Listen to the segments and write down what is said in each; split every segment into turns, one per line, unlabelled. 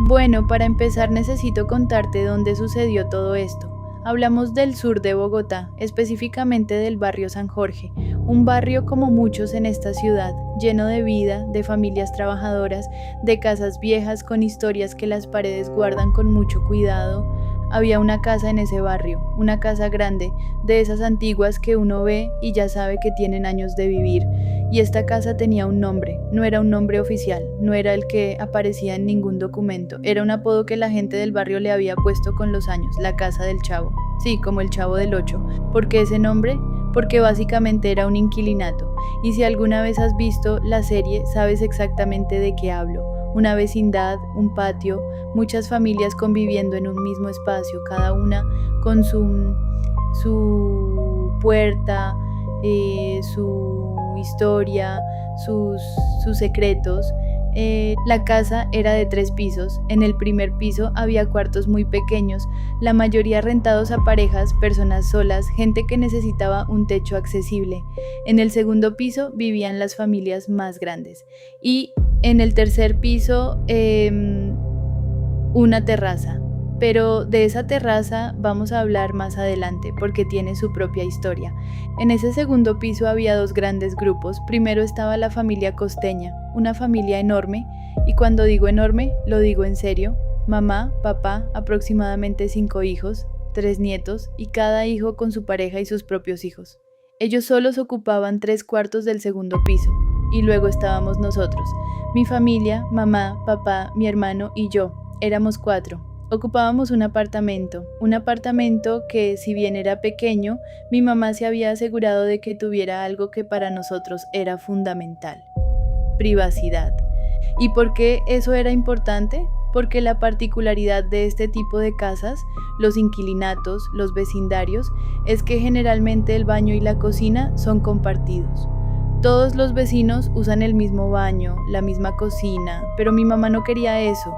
Bueno, para empezar necesito contarte dónde sucedió todo esto. Hablamos del sur de Bogotá, específicamente del barrio San Jorge, un barrio como muchos en esta ciudad, lleno de vida, de familias trabajadoras, de casas viejas con historias que las paredes guardan con mucho cuidado. Había una casa en ese barrio, una casa grande, de esas antiguas que uno ve y ya sabe que tienen años de vivir. Y esta casa tenía un nombre, no era un nombre oficial, no era el que aparecía en ningún documento, era un apodo que la gente del barrio le había puesto con los años, la casa del Chavo. Sí, como el Chavo del Ocho. ¿Por qué ese nombre? Porque básicamente era un inquilinato. Y si alguna vez has visto la serie, sabes exactamente de qué hablo. Una vecindad, un patio, muchas familias conviviendo en un mismo espacio, cada una con su puerta, su historia, sus secretos. La casa era de 3 pisos. En el primer piso había cuartos muy pequeños, la mayoría rentados a parejas, personas solas, gente que necesitaba un techo accesible. En el segundo piso vivían las familias más grandes. Y en el tercer piso, una terraza. Pero de esa terraza vamos a hablar más adelante porque tiene su propia historia. En ese segundo piso había 2 grandes grupos. Primero estaba la familia costeña, una familia enorme, y cuando digo enorme, lo digo en serio. Mamá, papá, aproximadamente 5 hijos, 3 nietos, y cada hijo con su pareja y sus propios hijos. Ellos solos ocupaban 3/4 del segundo piso, y luego estábamos nosotros, mi familia, mamá, papá, mi hermano y yo. Éramos 4. Ocupábamos un apartamento que, si bien era pequeño, mi mamá se había asegurado de que tuviera algo que para nosotros era fundamental: privacidad. ¿Y por qué eso era importante? Porque la particularidad de este tipo de casas, los inquilinatos, los vecindarios, es que generalmente el baño y la cocina son compartidos. Todos los vecinos usan el mismo baño, la misma cocina, pero mi mamá no quería eso.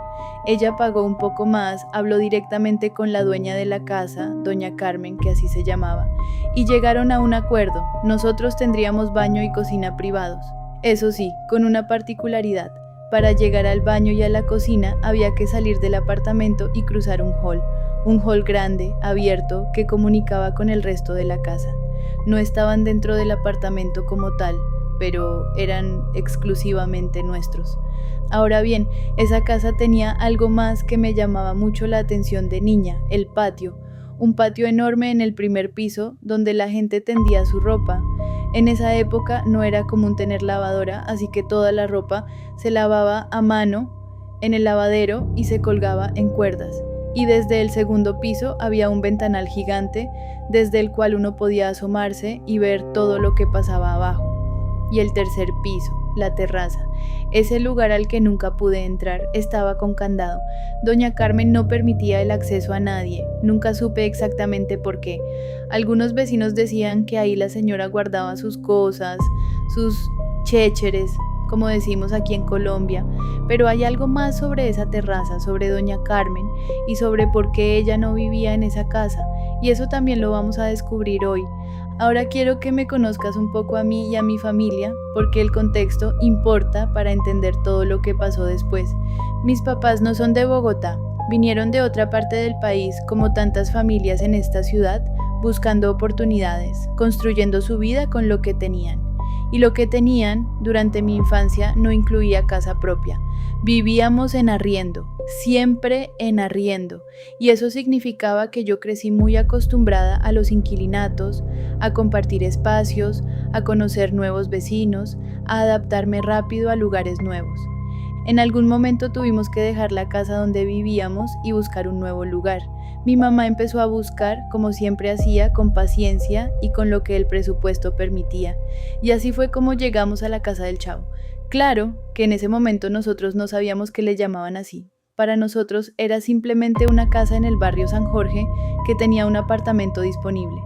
Ella pagó un poco más, habló directamente con la dueña de la casa, doña Carmen, que así se llamaba, y llegaron a un acuerdo: nosotros tendríamos baño y cocina privados. Eso sí, con una particularidad: para llegar al baño y a la cocina había que salir del apartamento y cruzar un hall grande, abierto, que comunicaba con el resto de la casa. No estaban dentro del apartamento como tal, pero eran exclusivamente nuestros. Ahora bien, esa casa tenía algo más que me llamaba mucho la atención de niña: el patio. Un patio enorme en el primer piso donde la gente tendía su ropa. En esa época no era común tener lavadora, así que toda la ropa se lavaba a mano en el lavadero y se colgaba en cuerdas. Y desde el segundo piso había un ventanal gigante desde el cual uno podía asomarse y ver todo lo que pasaba abajo. Y el tercer piso, la terraza, ese lugar al que nunca pude entrar, estaba con candado. Doña Carmen no permitía el acceso a nadie. Nunca supe exactamente por qué. Algunos vecinos decían que ahí la señora guardaba sus cosas, sus chécheres, como decimos aquí en Colombia, pero hay algo más sobre esa terraza, sobre doña Carmen y sobre por qué ella no vivía en esa casa, y eso también lo vamos a descubrir hoy. Ahora quiero que me conozcas un poco a mí y a mi familia, porque el contexto importa para entender todo lo que pasó después. Mis papás no son de Bogotá, vinieron de otra parte del país, como tantas familias en esta ciudad, buscando oportunidades, construyendo su vida con lo que tenían. Y lo que tenían durante mi infancia no incluía casa propia. Vivíamos en arriendo, siempre en arriendo, y eso significaba que yo crecí muy acostumbrada a los inquilinatos, a compartir espacios, a conocer nuevos vecinos, a adaptarme rápido a lugares nuevos. En algún momento tuvimos que dejar la casa donde vivíamos y buscar un nuevo lugar. Mi mamá empezó a buscar, como siempre hacía, con paciencia y con lo que el presupuesto permitía. Y así fue como llegamos a la casa del Chavo. Claro que en ese momento nosotros no sabíamos que le llamaban así. Para nosotros era simplemente una casa en el barrio San Jorge que tenía un apartamento disponible.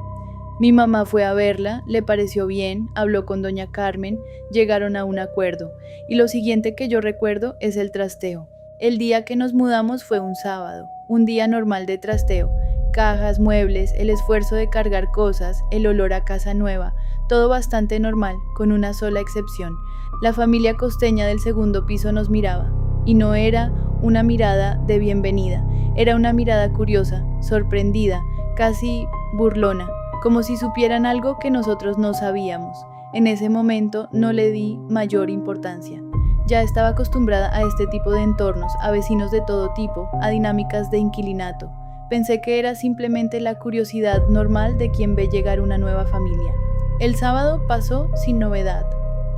Mi mamá fue a verla, le pareció bien, habló con doña Carmen, llegaron a un acuerdo. Y lo siguiente que yo recuerdo es el trasteo. El día que nos mudamos fue un sábado, un día normal de trasteo. Cajas, muebles, el esfuerzo de cargar cosas, el olor a casa nueva, todo bastante normal, con una sola excepción. La familia costeña del segundo piso nos miraba, y no era una mirada de bienvenida. Era una mirada curiosa, sorprendida, casi burlona, como si supieran algo que nosotros no sabíamos. En ese momento no le di mayor importancia. Ya estaba acostumbrada a este tipo de entornos, a vecinos de todo tipo, a dinámicas de inquilinato. Pensé que era simplemente la curiosidad normal de quien ve llegar una nueva familia. El sábado pasó sin novedad.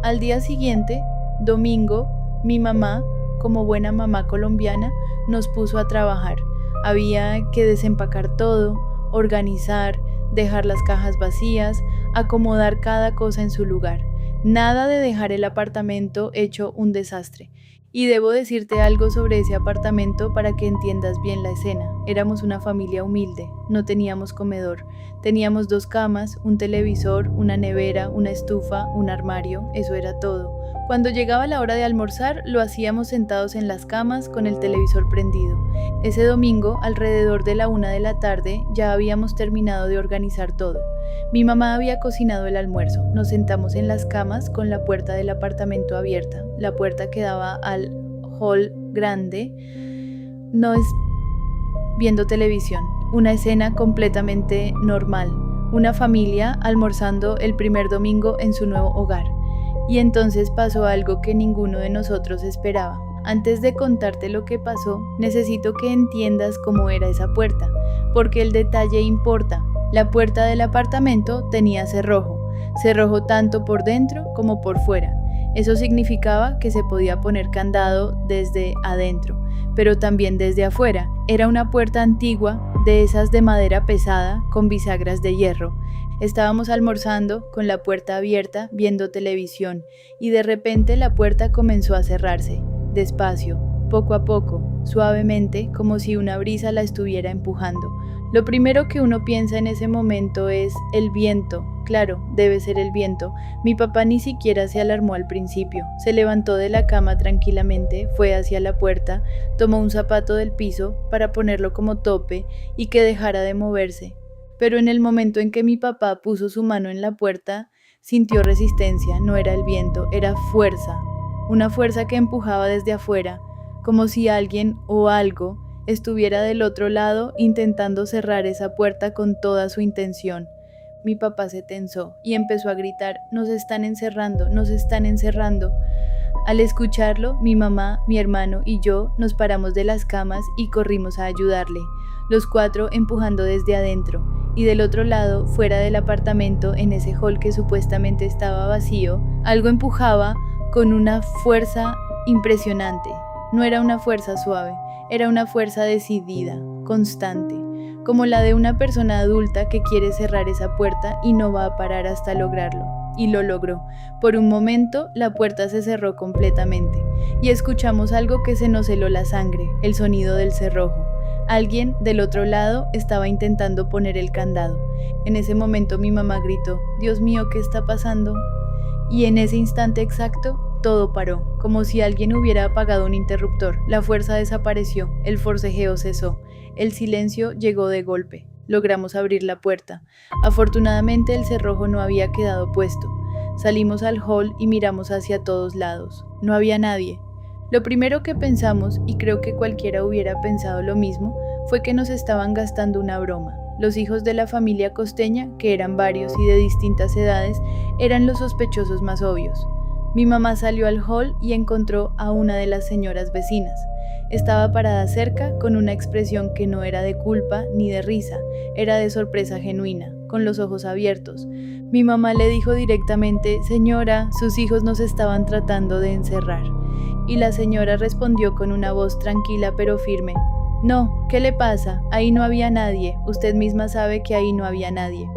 Al día siguiente, domingo, mi mamá, como buena mamá colombiana, nos puso a trabajar. Había que desempacar todo, organizar, dejar las cajas vacías, acomodar cada cosa en su lugar. Nada de dejar el apartamento hecho un desastre. Y debo decirte algo sobre ese apartamento para que entiendas bien la escena. Éramos una familia humilde, no teníamos comedor. Teníamos 2 camas, un televisor, una nevera, una estufa, un armario, eso era todo. Cuando llegaba la hora de almorzar, lo hacíamos sentados en las camas con el televisor prendido. Ese domingo, alrededor de la 1 de la tarde, ya habíamos terminado de organizar todo. Mi mamá había cocinado el almuerzo. Nos sentamos en las camas con la puerta del apartamento abierta. La puerta que daba al hall grande. No es viendo televisión. Una escena completamente normal. Una familia almorzando el primer domingo en su nuevo hogar. Y entonces pasó algo que ninguno de nosotros esperaba. Antes de contarte lo que pasó, necesito que entiendas cómo era esa puerta, porque el detalle importa. La puerta del apartamento tenía cerrojo tanto por dentro como por fuera. Eso significaba que se podía poner candado desde adentro, pero también desde afuera. Era una puerta antigua, de esas de madera pesada, con bisagras de hierro. Estábamos almorzando con la puerta abierta, viendo televisión, y de repente la puerta comenzó a cerrarse, despacio, poco a poco, suavemente, como si una brisa la estuviera empujando. Lo primero que uno piensa en ese momento es el viento. Claro, debe ser el viento. Mi papá ni siquiera se alarmó al principio. Se levantó de la cama tranquilamente, fue hacia la puerta, tomó un zapato del piso para ponerlo como tope y que dejara de moverse. Pero en el momento en que mi papá puso su mano en la puerta, sintió resistencia. No era el viento, era fuerza. Una fuerza que empujaba desde afuera, como si alguien o algo estuviera del otro lado intentando cerrar esa puerta con toda su intención. Mi papá se tensó y empezó a gritar: «Nos están encerrando, nos están encerrando». Al escucharlo, mi mamá, mi hermano y yo nos paramos de las camas y corrimos a ayudarle, los 4 empujando desde adentro, y del otro lado, fuera del apartamento, en ese hall que supuestamente estaba vacío, algo empujaba con una fuerza impresionante. No era una fuerza suave, era una fuerza decidida, constante, como la de una persona adulta que quiere cerrar esa puerta y no va a parar hasta lograrlo. Y lo logró. Por un momento, la puerta se cerró completamente, y escuchamos algo que se nos heló la sangre, el sonido del cerrojo. Alguien del otro lado estaba intentando poner el candado. En ese momento mi mamá gritó: «Dios mío, ¿qué está pasando?». Y en ese instante exacto, todo paró, como si alguien hubiera apagado un interruptor. La fuerza desapareció, el forcejeo cesó, el silencio llegó de golpe. Logramos abrir la puerta. Afortunadamente el cerrojo no había quedado puesto. Salimos al hall y miramos hacia todos lados. No había nadie. Lo primero que pensamos, y creo que cualquiera hubiera pensado lo mismo, fue que nos estaban gastando una broma. Los hijos de la familia costeña, que eran varios y de distintas edades, eran los sospechosos más obvios. Mi mamá salió al hall y encontró a una de las señoras vecinas. Estaba parada cerca con una expresión que no era de culpa ni de risa, era de sorpresa genuina, con los ojos abiertos. Mi mamá le dijo directamente: «Señora, sus hijos nos estaban tratando de encerrar». Y la señora respondió con una voz tranquila pero firme: «No, ¿qué le pasa? Ahí no había nadie, usted misma sabe que ahí no había nadie».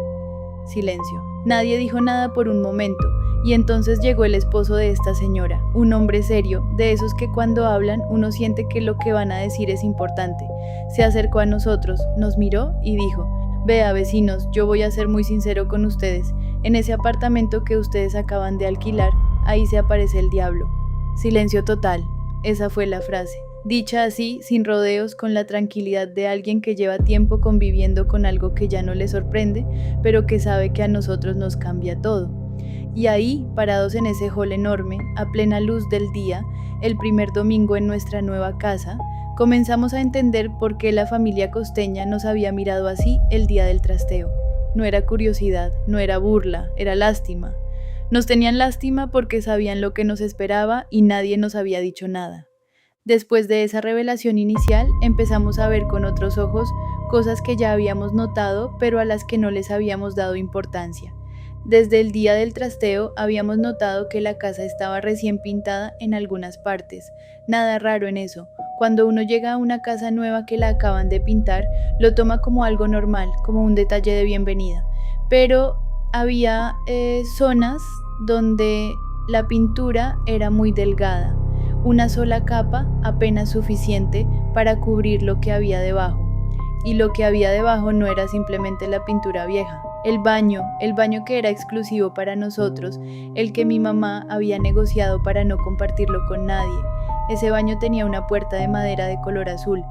Silencio. Nadie dijo nada por un momento. Y entonces llegó el esposo de esta señora, un hombre serio, de esos que cuando hablan uno siente que lo que van a decir es importante. Se acercó a nosotros, nos miró y dijo: «Vea, vecinos, yo voy a ser muy sincero con ustedes. En ese apartamento que ustedes acaban de alquilar, ahí se aparece el diablo». Silencio total. Esa fue la frase. Dicha así, sin rodeos, con la tranquilidad de alguien que lleva tiempo conviviendo con algo que ya no le sorprende, pero que sabe que a nosotros nos cambia todo. Y ahí, parados en ese hall enorme, a plena luz del día, el primer domingo en nuestra nueva casa, Comenzamos a entender por qué la familia costeña nos había mirado así el día del trasteo. No era curiosidad, no era burla, era lástima. Nos tenían lástima porque sabían lo que nos esperaba y nadie nos había dicho nada. Después de esa revelación inicial, empezamos a ver con otros ojos cosas que ya habíamos notado, pero a las que no les habíamos dado importancia. Desde el día del trasteo habíamos notado que la casa estaba recién pintada en algunas partes. Nada raro en eso. Cuando uno llega a una casa nueva que la acaban de pintar, lo toma como algo normal, como un detalle de bienvenida. Pero había zonas donde la pintura era muy delgada, una sola capa apenas suficiente para cubrir lo que había debajo. Y lo que había debajo no era simplemente la pintura vieja. El baño que era exclusivo para nosotros, el que mi mamá había negociado para no compartirlo con nadie. Ese baño tenía una puerta de madera de color azul,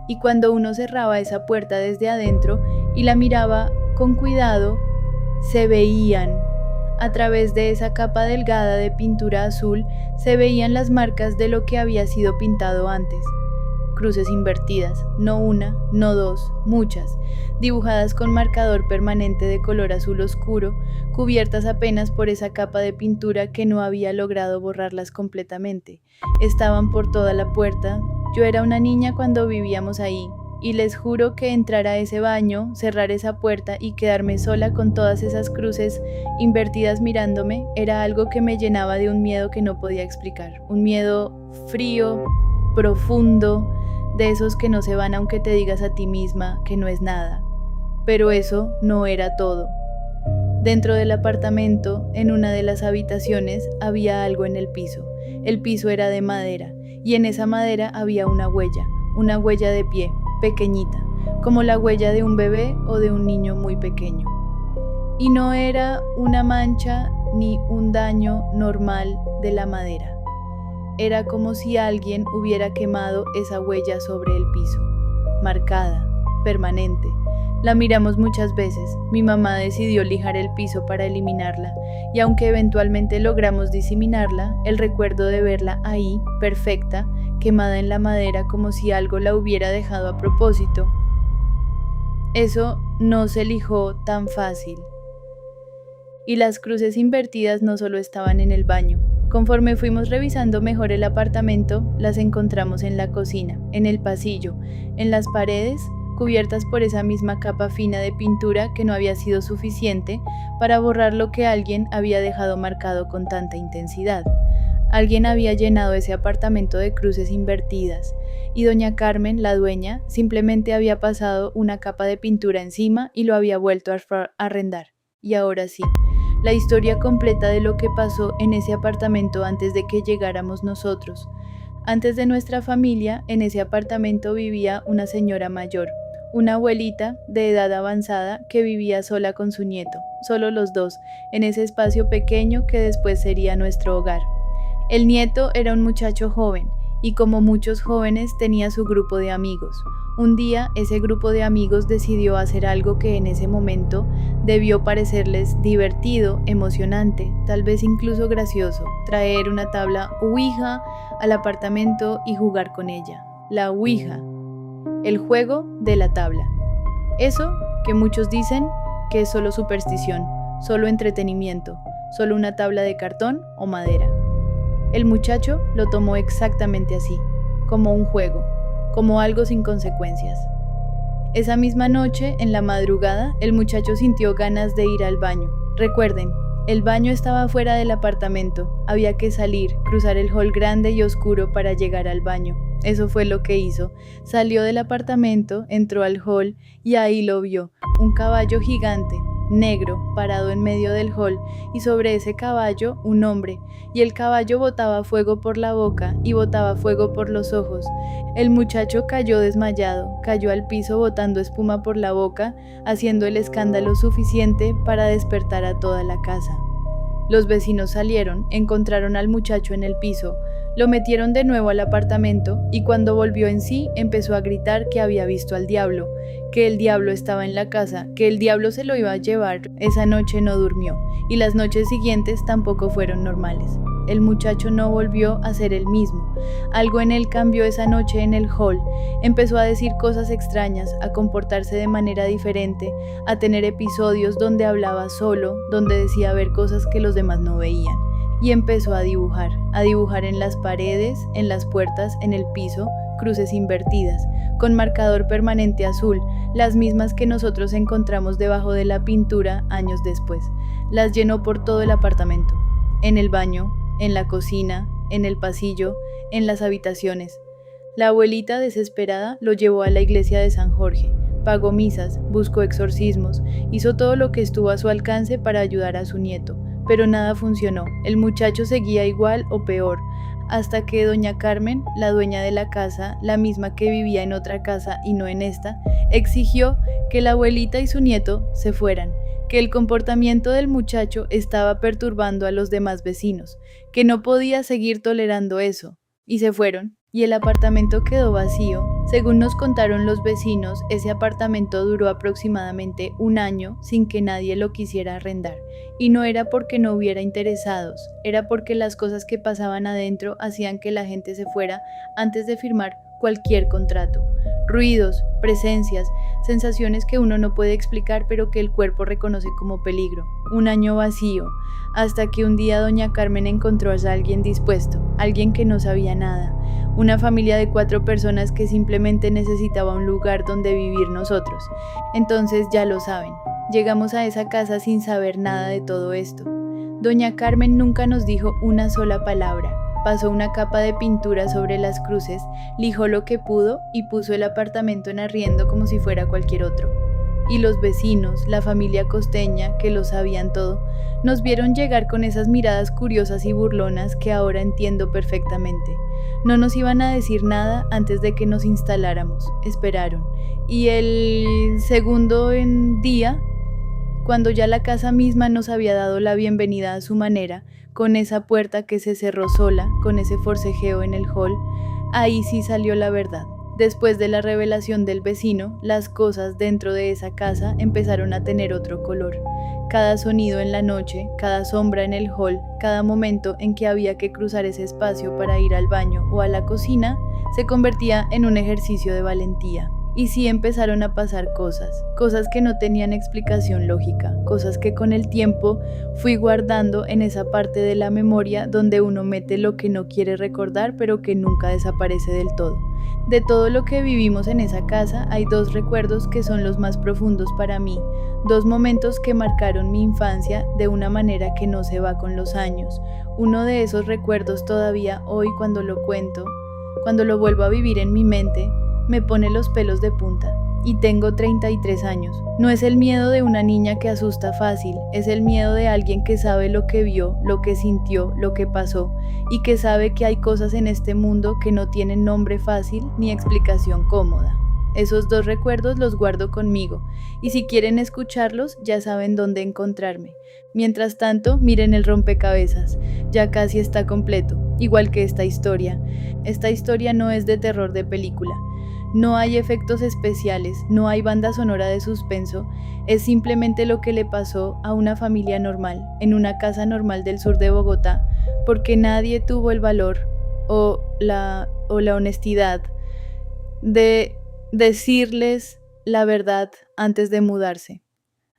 y cuando uno cerraba esa puerta desde adentro y la miraba con cuidado, se veían, a través de esa capa delgada de pintura azul, se veían las marcas de lo que había sido pintado antes. Cruces invertidas, no una, no dos, muchas, dibujadas con marcador permanente de color azul oscuro, cubiertas apenas por esa capa de pintura que no había logrado borrarlas completamente. Estaban por toda la puerta. Yo era una niña cuando vivíamos ahí, y les juro que entrar a ese baño, cerrar esa puerta y quedarme sola con todas esas cruces invertidas mirándome, era algo que me llenaba de un miedo que no podía explicar. Un miedo frío, profundo, de esos que no se van aunque te digas a ti misma que no es nada. Pero eso no era todo. Dentro del apartamento, en una de las habitaciones, había algo en el piso. El piso era de madera, y en esa madera había una huella de pie, pequeñita, como la huella de un bebé o de un niño muy pequeño. Y no era una mancha ni un daño normal de la madera. Era como si alguien hubiera quemado esa huella sobre el piso, marcada, permanente. La miramos muchas veces. Mi mamá decidió lijar el piso para eliminarla, y aunque eventualmente logramos diseminarla, el recuerdo de verla ahí, perfecta, quemada en la madera como si algo la hubiera dejado a propósito, eso no se lijó tan fácil. Y las cruces invertidas no solo estaban en el baño. Conforme fuimos revisando mejor el apartamento, las encontramos en la cocina, en el pasillo, en las paredes, cubiertas por esa misma capa fina de pintura que no había sido suficiente para borrar lo que alguien había dejado marcado con tanta intensidad. Alguien había llenado ese apartamento de cruces invertidas, y doña Carmen, la dueña, simplemente había pasado una capa de pintura encima y lo había vuelto a arrendar. Y ahora sí, la historia completa de lo que pasó en ese apartamento antes de que llegáramos nosotros. Antes de nuestra familia, en ese apartamento vivía una señora mayor, una abuelita de edad avanzada que vivía sola con su nieto, solo los dos, en ese espacio pequeño que después sería nuestro hogar. El nieto era un muchacho joven, y como muchos jóvenes tenía su grupo de amigos. Un día ese grupo de amigos decidió hacer algo que en ese momento debió parecerles divertido, emocionante, tal vez incluso gracioso: traer una tabla Ouija al apartamento y jugar con ella. La Ouija, el juego de la tabla. Eso que muchos dicen que es solo superstición, solo entretenimiento, solo una tabla de cartón o madera. El muchacho lo tomó exactamente así, como un juego, como algo sin consecuencias. Esa misma noche, en la madrugada, el muchacho sintió ganas de ir al baño. Recuerden, el baño estaba fuera del apartamento. Había que salir, cruzar el hall grande y oscuro para llegar al baño. Eso fue lo que hizo. Salió del apartamento, entró al hall y ahí lo vio, un caballo gigante, negro, parado en medio del hall, y sobre ese caballo un hombre, y el caballo botaba fuego por la boca y botaba fuego por los ojos. El muchacho cayó desmayado, cayó al piso botando espuma por la boca, haciendo el escándalo suficiente para despertar a toda la casa. Los vecinos salieron, encontraron al muchacho en el piso, lo metieron de nuevo al apartamento y cuando volvió en sí empezó a gritar que había visto al diablo, que el diablo estaba en la casa, que el diablo se lo iba a llevar. Esa noche no durmió, y las noches siguientes tampoco fueron normales. El muchacho no volvió a ser el mismo. Algo en él cambió esa noche en el hall. Empezó a decir cosas extrañas, a comportarse de manera diferente, a tener episodios donde hablaba solo, donde decía ver cosas que los demás no veían. Y empezó a dibujar en las paredes, en las puertas, en el piso, cruces invertidas, con marcador permanente azul, las mismas que nosotros encontramos debajo de la pintura años después. Las llenó por todo el apartamento, en el baño, en la cocina, en el pasillo, en las habitaciones. La abuelita, desesperada, lo llevó a la iglesia de San Jorge, pagó misas, buscó exorcismos, hizo todo lo que estuvo a su alcance para ayudar a su nieto, pero nada funcionó. El muchacho seguía igual o peor, hasta que doña Carmen, la dueña de la casa, la misma que vivía en otra casa y no en esta, exigió que la abuelita y su nieto se fueran, que el comportamiento del muchacho estaba perturbando a los demás vecinos, que no podía seguir tolerando eso, y se fueron, y el apartamento quedó vacío. Según nos contaron los vecinos, ese apartamento duró aproximadamente 1 año sin que nadie lo quisiera arrendar, y no era porque no hubiera interesados, era porque las cosas que pasaban adentro hacían que la gente se fuera antes de firmar cualquier contrato. Ruidos, presencias, sensaciones que uno no puede explicar pero que el cuerpo reconoce como peligro. 1 año vacío, hasta que un día doña Carmen encontró a alguien dispuesto, alguien que no sabía nada, una familia de 4 personas que simplemente necesitaba un lugar donde vivir nosotros. Entonces ya lo saben, llegamos a esa casa sin saber nada de todo esto. Doña Carmen nunca nos dijo una sola palabra. Pasó una capa de pintura sobre las cruces, lijó lo que pudo y puso el apartamento en arriendo como si fuera cualquier otro. Y los vecinos, la familia costeña, que lo sabían todo, nos vieron llegar con esas miradas curiosas y burlonas que ahora entiendo perfectamente. No nos iban a decir nada antes de que nos instaláramos, esperaron. Y el segundo día, cuando ya la casa misma nos había dado la bienvenida a su manera, con esa puerta que se cerró sola, con ese forcejeo en el hall, ahí sí salió la verdad. Después de la revelación del vecino, las cosas dentro de esa casa empezaron a tener otro color. Cada sonido en la noche, cada sombra en el hall, cada momento en que había que cruzar ese espacio para ir al baño o a la cocina, se convertía en un ejercicio de valentía. Y sí empezaron a pasar cosas que no tenían explicación lógica, cosas que con el tiempo fui guardando en esa parte de la memoria donde uno mete lo que no quiere recordar pero que nunca desaparece del todo. De todo lo que vivimos en esa casa hay 2 recuerdos que son los más profundos para mí, 2 momentos que marcaron mi infancia de una manera que no se va con los años. Uno de esos recuerdos todavía hoy cuando lo cuento, cuando lo vuelvo a vivir en mi mente, me pone los pelos de punta. Y tengo 33 años. No es el miedo de una niña que asusta fácil, es el miedo de alguien que sabe lo que vio, lo que sintió, lo que pasó, y que sabe que hay cosas en este mundo que no tienen nombre fácil ni explicación cómoda. Esos 2 recuerdos los guardo conmigo, y si quieren escucharlos ya saben dónde encontrarme. Mientras tanto, miren el rompecabezas, ya casi está completo, igual que esta historia. Esta historia no es de terror de película. No hay efectos especiales, no hay banda sonora de suspenso, es simplemente lo que le pasó a una familia normal, en una casa normal del sur de Bogotá, porque nadie tuvo el valor o la honestidad de decirles la verdad antes de mudarse.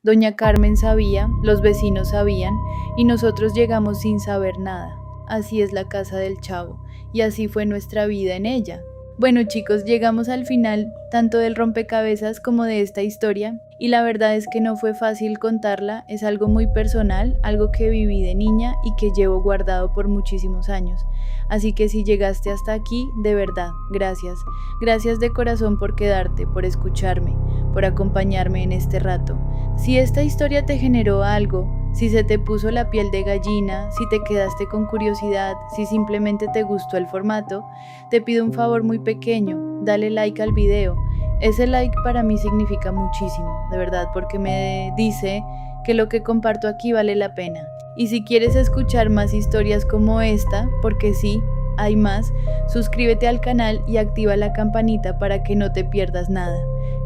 Doña Carmen sabía, los vecinos sabían, y nosotros llegamos sin saber nada. Así es la casa del Chavo, y así fue nuestra vida en ella. Bueno chicos, llegamos al final tanto del rompecabezas como de esta historia y la verdad es que no fue fácil contarla, es algo muy personal, algo que viví de niña y que llevo guardado por muchísimos años. Así que si llegaste hasta aquí, de verdad, gracias. Gracias de corazón por quedarte, por escucharme, por acompañarme en este rato. Si esta historia te generó algo, si se te puso la piel de gallina, si te quedaste con curiosidad, si simplemente te gustó el formato, te pido un favor muy pequeño, dale like al video. Ese like para mí significa muchísimo, de verdad, porque me dice que lo que comparto aquí vale la pena. Y si quieres escuchar más historias como esta, porque sí, hay más, suscríbete al canal y activa la campanita para que no te pierdas nada.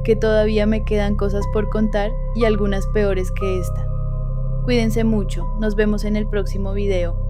porque todavía me quedan cosas por contar y algunas peores que esta. Cuídense mucho, nos vemos en el próximo video.